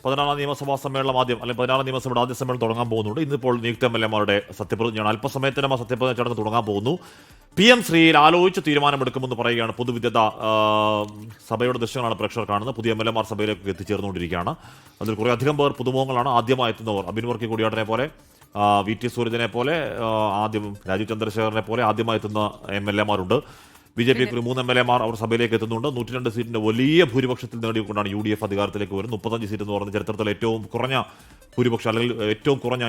16ാം നിയമസഭാ സമ്മേളനം അല്ലെങ്കിൽ 16ാം നിയമസഭയുടെ ആദ്യ സമ്മേളനം തുടങ്ങാൻ പോകുന്നുണ്ട്. ഇന്നിപ്പോൾ നിയുക്ത MLA-മാരുടെ സത്യപ്രതിജ്ഞയാണ്. അല്പസമയത്തിനും ആ സത്യപ്രതിജ്ഞ ചടങ്ങ് തുടങ്ങാൻ പോകുന്നു. PM ശ്രീയിൽ ആലോചിച്ച് തീരുമാനമെടുക്കുമെന്ന് പറയുകയാണ്. പൊതുവിദ്യത സഭയുടെ ദൃശ്യങ്ങളാണ് പ്രേക്ഷകർ കാണുന്നത്. പുതിയ MLA-മാർ സഭയിലേക്ക് എത്തിച്ചേർന്നുകൊണ്ടിരിക്കുകയാണ്. അതിൽ കുറേ അധികം പേർ പുതുമുഖങ്ങളാണ്. ആദ്യമായി എത്തുന്നവർ അബിൻ വർക്കി കൊടിയാട്ടനെ പോലെ, VT സൂരജിനെ പോലെ, ആദ്യം രാജീവ് ചന്ദ്രശേഖരനെ പോലെ ആദ്യമായി എത്തുന്ന MLA-മാരുണ്ട്. BJP 3 MLA-മാർ അവർ സഭയിലേക്ക് എത്തുന്നുണ്ട്. 102 സീറ്റിന്റെ വലിയ ഭൂരിപക്ഷത്തിൽ നേടിക്കൊണ്ടാണ് UDF അധികാരത്തിലേക്ക് വരുന്നത്. 35 സീറ്റ് എന്ന് പറഞ്ഞ ചരിത്രത്തിൽ ഏറ്റവും കുറഞ്ഞ ഭൂരിപക്ഷം അല്ലെങ്കിൽ ഏറ്റവും കുറഞ്ഞ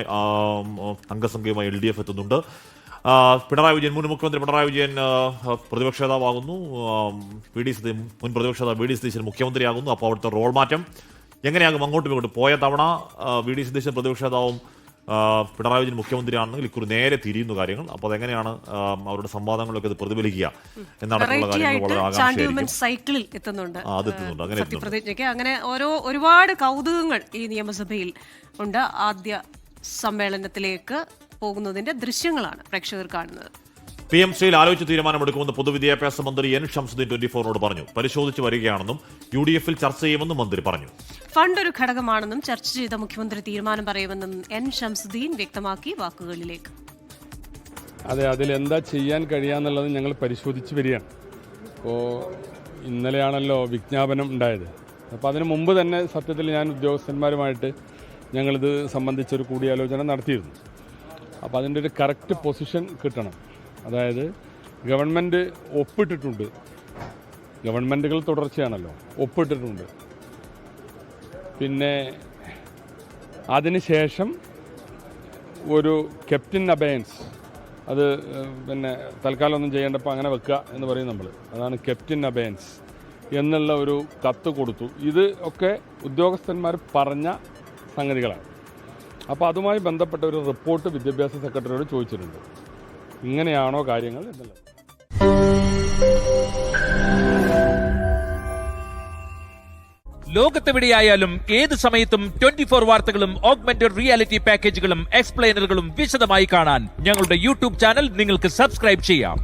അംഗസംഖ്യയുമായി LDF എത്തുന്നുണ്ട്. പിണറായി വിജയൻ, മുൻ മുഖ്യമന്ത്രി പിണറായി വിജയൻ പ്രതിപക്ഷ നേതാവാകുന്നു. മുൻ പ്രതിപക്ഷ നേതാവ് VD സതീശൻ മുഖ്യമന്ത്രിയാകുന്നു. അപ്പോൾ അവിടുത്തെ റോൾ മാറ്റം എങ്ങനെയാകും? അങ്ങോട്ടും ഇങ്ങോട്ടും പോയ തവണ VD സതീശൻ പ്രതിപക്ഷ നേതാവും പിണറായി വിജയൻ മുഖ്യമന്ത്രിയാണെങ്കിൽ ഇക്കുറി നേരെ തിരിയുന്ന കാര്യങ്ങൾ. അപ്പോൾ അതെങ്ങനെയാണ് അവരുടെ സംവാദങ്ങളൊക്കെ ഇത് പ്രതിഫലിക്കുക എന്നടക്കമുള്ള കാര്യങ്ങൾ വളരെ ആകാംക്ഷയായിരിക്കും. അങ്ങനെ ഒരുപാട് കൗതുകങ്ങൾ ഈ നിയമസഭയിൽ ഉണ്ട്. ആദ്യ സമ്മേളനത്തിലേക്ക് പോകുന്നതിന്റെ ദൃശ്യങ്ങളാണ് പ്രേക്ഷകർ കാണുന്നത്. PM ശ്രീയിൽ ആലോചിച്ച് തീരുമാനമെടുക്കുമെന്ന് പൊതുവിദ്യാഭ്യാസ മന്ത്രി N ഷംസുദ്ദീൻ 24-നോട് പറഞ്ഞു. പരിശോധിച്ച് വരികയാണെന്നും UDF-ൽ ചർച്ച ചെയ്യുമെന്നും മന്ത്രി പറഞ്ഞു. ഫണ്ട് ഒരു ഘടകമാണെന്നും ചർച്ച ചെയ്ത മുഖ്യമന്ത്രി തീരുമാനം പറയുമെന്നും N ഷംസുദ്ദീൻ വ്യക്തമാക്കി. വാക്കുകളിലേക്ക്: അതെ, അതിലെന്താ ചെയ്യാൻ കഴിയാന്നുള്ളത് ഞങ്ങൾ പരിശോധിച്ച് വരികയാണ്. ഇപ്പോൾ ഇന്നലെയാണല്ലോ വിജ്ഞാപനം ഉണ്ടായത്. അപ്പോൾ അതിന് മുമ്പ് തന്നെ സത്യത്തിൽ ഞാൻ ഉദ്യോഗസ്ഥന്മാരുമായിട്ട് ഞങ്ങളിത് സംബന്ധിച്ചൊരു കൂടിയാലോചന നടത്തിയിരുന്നു. അപ്പോൾ അതിൻ്റെ ഒരു കറക്റ്റ് പൊസിഷൻ കിട്ടണം. അതായത് ഗവൺമെൻറ് ഒപ്പിട്ടിട്ടുണ്ട്, ഗവൺമെൻറ്റുകൾ തുടർച്ചയാണല്ലോ, ഒപ്പിട്ടിട്ടുണ്ട്. പിന്നെ അതിനുശേഷം ഒരു ക്യാപ്റ്റൻ അബയൻസ്, അത് പിന്നെ തൽക്കാലം ഒന്നും ചെയ്യേണ്ടപ്പോൾ അങ്ങനെ വെക്കുക എന്ന് പറയും നമ്മൾ. അതാണ് ക്യാപ്റ്റൻ അബയൻസ് എന്നുള്ള ഒരു കത്ത് കൊടുത്തു. ഇത് ഒക്കെ ഉദ്യോഗസ്ഥന്മാർ പറഞ്ഞ സംഗതികളാണ്. അപ്പോൾ അതുമായി ബന്ധപ്പെട്ട ഒരു റിപ്പോർട്ട് വിദ്യാഭ്യാസ സെക്രട്ടറിയോട് ചോദിച്ചിട്ടുണ്ട്. ഇങ്ങനെയാണോ കാര്യങ്ങൾ എന്നുള്ളത്. ലോകത്തെവിടെയായാലും ഏത് സമയത്തും 24 വാർത്തകളും ഓഗ്മെന്റഡ് റിയാലിറ്റി പാക്കേജുകളും എക്സ്പ്ലെയിനറുകളും വിശദമായി കാണാൻ ഞങ്ങളുടെ YouTube ചാനൽ നിങ്ങൾക്ക് സബ്സ്ക്രൈബ് ചെയ്യാം.